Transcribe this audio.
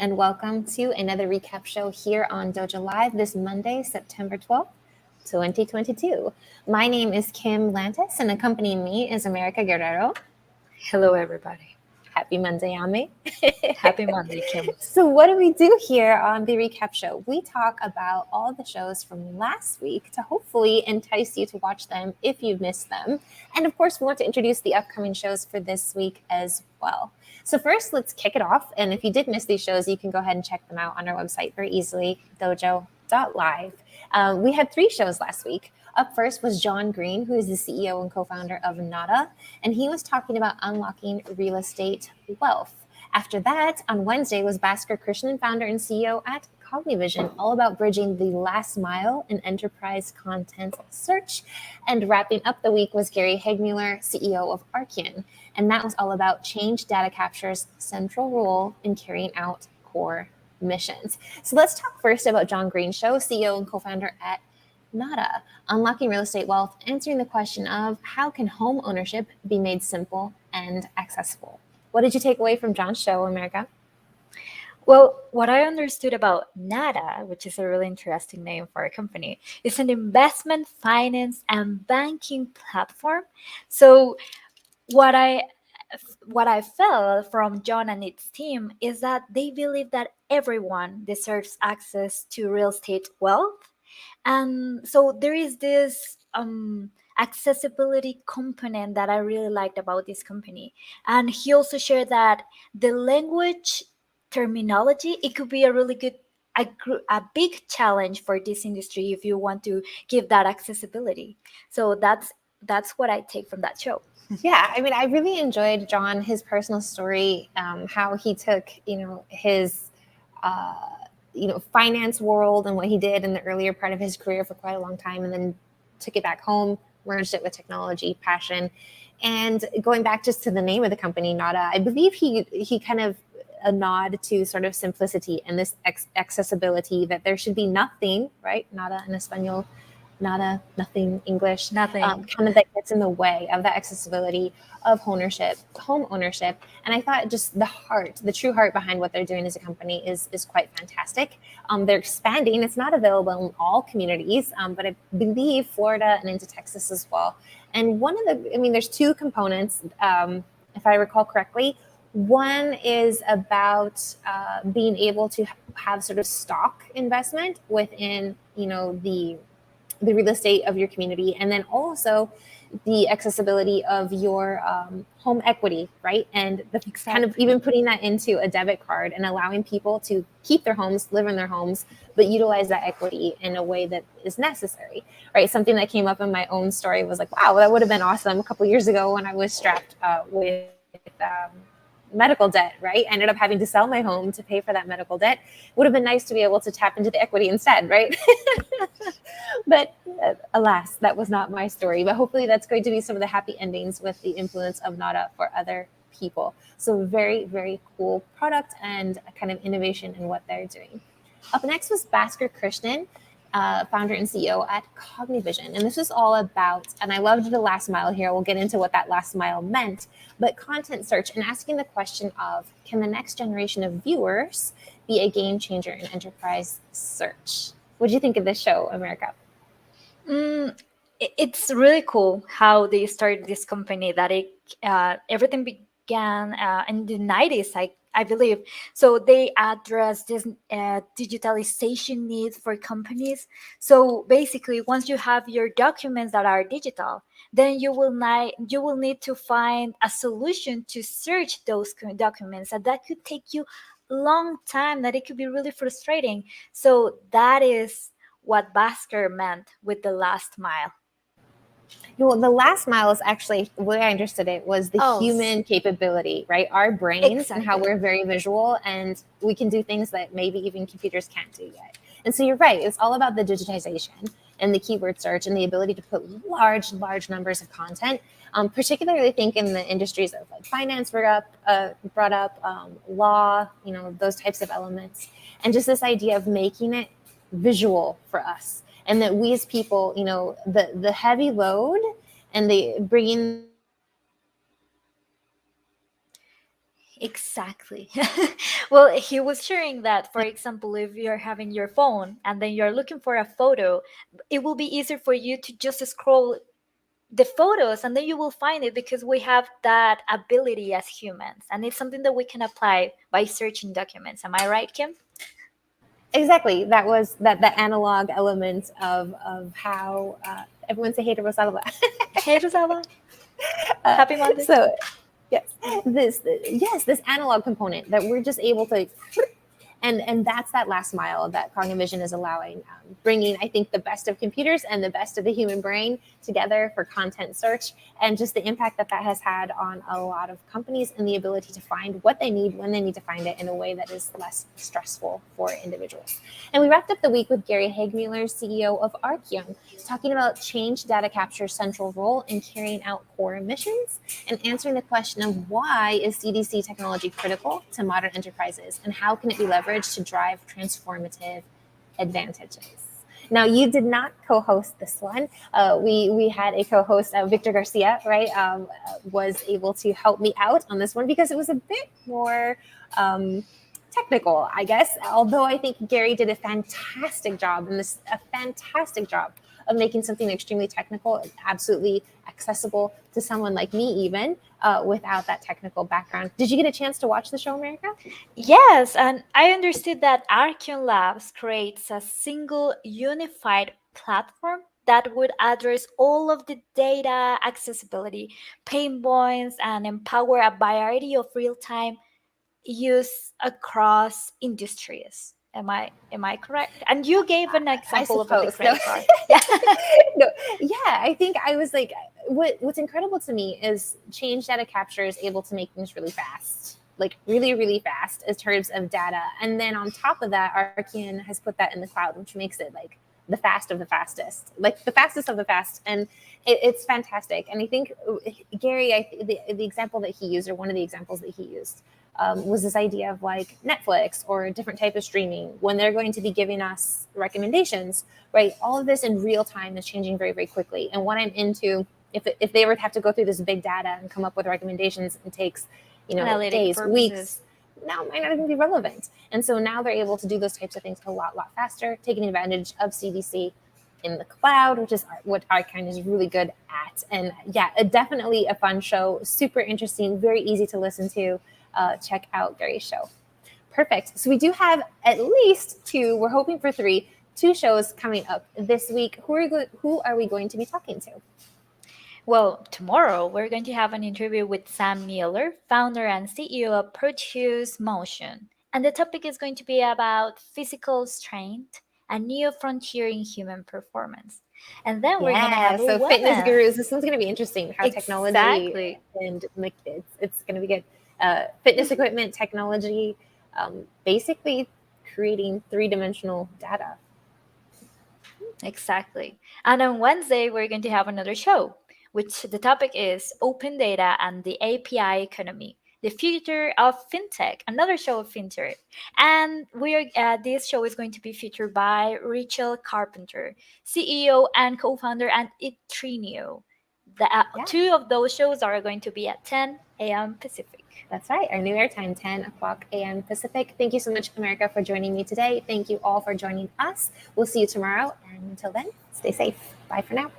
and welcome to another recap show here on Dojo Live this Monday, September 12th, 2022. My name is Kim Lantis, and accompanying me is America Guerrero. Hello, everybody. Happy Monday, Ame. Happy Monday, Kim. So what do we do here on the recap show? We talk about all the shows from last week to hopefully entice you to watch them if you've missed them. And of course, we want to introduce the upcoming shows for this week as well. So first, let's kick it off. And if you did miss these shows, you can go ahead and check them out on our website very easily, dojo.live. We had 3 shows last week. Up first was John Green, who is the CEO and co-founder of Nada, and he was talking about unlocking real estate wealth. After that, on Wednesday was Basker, Krishnan, founder and CEO at Cognivision, all about bridging the last mile in enterprise content search. And wrapping up the week was Gary Hagmueller, CEO of Arcion, and that was all about change data capture's central role in carrying out core missions. So let's talk first about John Green Show, CEO and co-founder at Nada, unlocking real estate wealth, answering the question of how can home ownership be made simple and accessible. What did you take away from John's show, America? Well, what I understood about Nada, which is a really interesting name for a company, is an investment, finance, and banking platform. So what I felt from John and its team is that they believe that everyone deserves access to real estate wealth. And so there is this accessibility component that I really liked about this company. And he also shared that the language terminology, it could be a really good, a big challenge for this industry if you want to give that accessibility. So that's what I take from that show. Yeah, I mean, I really enjoyed John, his personal story, how he took, his finance world and what he did in the earlier part of his career for quite a long time, and then took it back home, merged it with technology, passion. And going back just to the name of the company, Nada, I believe he kind of a nod to sort of simplicity and this accessibility, that there should be nothing, right? Nada in Espanol, nada, nothing English, Nothing. Kind of that gets in the way of that accessibility of home ownership. And I thought just the true heart behind what they're doing as a company is quite fantastic. They're expanding. It's not available in all communities, but I believe Florida and into Texas as well. And there's 2 components, if I recall correctly. One is about being able to have sort of stock investment within, the real estate of your community, and then also the accessibility of your home equity, right? And kind of even putting that into a debit card and allowing people to keep their homes, live in their homes, but utilize that equity in a way that is necessary, right? Something that came up in my own story was like, wow, that would have been awesome a couple of years ago when I was strapped with medical debt, right? I ended up having to sell my home to pay for that medical debt. Would have been nice to be able to tap into the equity instead, right? But alas, that was not my story. But hopefully that's going to be some of the happy endings with the influence of Nada for other people. So very, very cool product and a kind of innovation in what they're doing. Up next was Basker Krishnan, founder and CEO at Cognivision. And this is all about, and I loved the last mile here. We'll get into what that last mile meant, but content search and asking the question of, can the next generation of viewers be a game changer in enterprise search? What do you think of this show, America? It's really cool how they started this company, that everything began in the 90s, I believe. So they address this digitalization needs for companies. So basically, once you have your documents that are digital, then you will need to find a solution to search those documents, and that could take you a long time, that it could be really frustrating. So that is what Basker meant with the last mile. Well, the last mile is actually, the way I understood it, was the human capability, right? Our brains and how we're very visual, and we can do things that maybe even computers can't do yet. And so you're right. It's all about the digitization and the keyword search and the ability to put large numbers of content. Particularly, I think in the industries of like finance brought up, law, those types of elements, and just this idea of making it visual for us. And that we as people, the heavy load and the bringing Exactly. Well, he was sharing that, for example, if you're having your phone and then you're looking for a photo, it will be easier for you to just scroll the photos and then you will find it because we have that ability as humans. And it's something that we can apply by searching documents. Am I right, Kim? Exactly. That was the analog element of how everyone say hey to Rosalba. Hey, Rosaba. uh, Happy Monday. so yes, this analog component that we're just able to, and that's that last mile that Cognivision is allowing, bringing, I think, the best of computers and the best of the human brain together for content search, and just the impact that has had on a lot of companies and the ability to find what they need when they need to find it in a way that is less stressful for individuals. And we wrapped up the week with Gary Hagmueller, CEO of Arcion, talking about change data capture's central role in carrying out core missions and answering the question of why is CDC technology critical to modern enterprises and how can it be leveraged to drive transformative advantages. Now, you did not co-host this one. We had a co-host, Victor Garcia, right, was able to help me out on this one because it was a bit more technical, I guess. Although I think Gary did a fantastic job of making something extremely technical and absolutely accessible to someone like me, even without that technical background. Did you get a chance to watch the show, America? Yes, and I understood that Arcion Labs creates a single unified platform that would address all of the data accessibility, pain points, and empower a variety of real-time use across industries. Am I correct? And you gave an I example of the suppose. No. credit card. Yeah. No. Yeah, I think I was like, what's incredible to me is change data capture is able to make things really fast, like really, really fast in terms of data. And then on top of that, Arcion has put that in the cloud, which makes it like the fast of the fastest, like the fastest of the fast. And it's fantastic. And I think Gary, the example that he used, or one of the examples that he used, was this idea of like Netflix or a different type of streaming when they're going to be giving us recommendations, right? All of this in real time is changing very, very quickly. And what I'm into, if they were to have to go through this big data and come up with recommendations, it takes, Analytic days, purposes. weeks, now might not even be relevant. And so now they're able to do those types of things a lot faster, taking advantage of CDC in the cloud, which is what Arcane is really good at. And yeah, definitely a fun show, super interesting, very easy to listen to. Check out Gary's show. Perfect. So we do have at least two, we're hoping for two shows coming up this week. Who are we going to be talking to? Well, tomorrow we're going to have an interview with Sam Mueller, founder and CEO of Produce Motion. And the topic is going to be about physical strength, a new frontier in human performance. And then we're going to have a so woman. fitness gurus. This one's going to be interesting. How technology Exactly. and like it's going to be good. Fitness equipment, technology, basically creating three-dimensional data. Exactly. And on Wednesday, we're going to have another show, which the topic is open data and the API economy, the future of fintech, another show of fintech. And this show is going to be featured by Rachel Carpenter, CEO and co-founder at Itrinio. Two of those shows are going to be at 10 a.m. Pacific. That's right. Our new airtime, 10 o'clock a.m. Pacific. Thank you so much, America, for joining me today. Thank you all for joining us. We'll see you tomorrow. And until then, stay safe. Bye for now.